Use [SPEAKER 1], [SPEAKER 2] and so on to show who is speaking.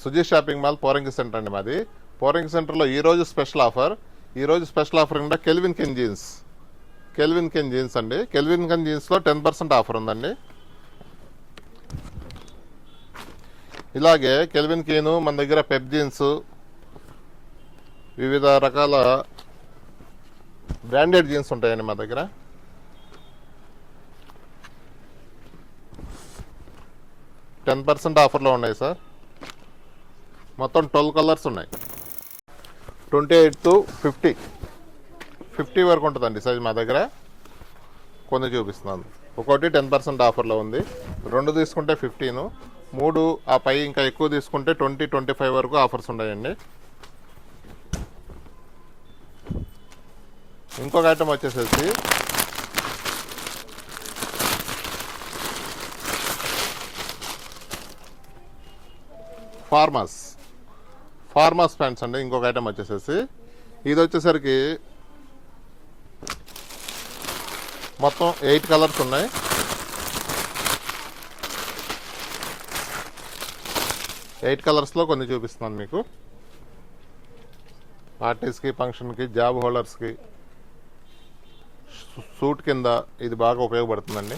[SPEAKER 1] Suji shopping mall Poranki centre అండి మాది. పోరంగి సెంటర్లో ఈరోజు స్పెషల్ ఆఫర్ కింద కెల్విన్ కెన్ జీన్స్ అండి. కెల్విన్ కెన్ జీన్స్లో 10% ఆఫర్ ఉందండి. ఇలాగే కెల్విన్ కెన్ మన దగ్గర పెప్ జీన్స్, వివిధ రకాల బ్రాండెడ్ జీన్స్ ఉంటాయండి మా దగ్గర. %10 ఆఫర్లో ఉన్నాయి సార్. మొత్తం 12 కలర్స్ ఉన్నాయి. 28 to 50 వరకు ఉంటుందండి సైజ్ మా దగ్గర. కొన్ని చూపిస్తున్నాను. ఒకటి 10% ఆఫర్లో ఉంది, 2 తీసుకుంటే 15, 3 ఆ పై ఇంకా ఎక్కువ తీసుకుంటే 20-25 వరకు ఆఫర్స్ ఉన్నాయండి. ఇంకొక ఐటమ్ వచ్చేసేసి ఫార్మర్స్ ప్యాంట్స్ అండి. ఇంకొక ఐటమ్ వచ్చేసేసి ఇది వచ్చేసరికి మొత్తం 8 కలర్స్ ఉన్నాయి. 8 కలర్స్లో కొన్ని చూపిస్తున్నాను మీకు. పార్టీస్కి, ఫంక్షన్కి, జాబ్ హోల్డర్స్కి, సూట్ కింద ఇది బాగా ఉపయోగపడుతుందండి.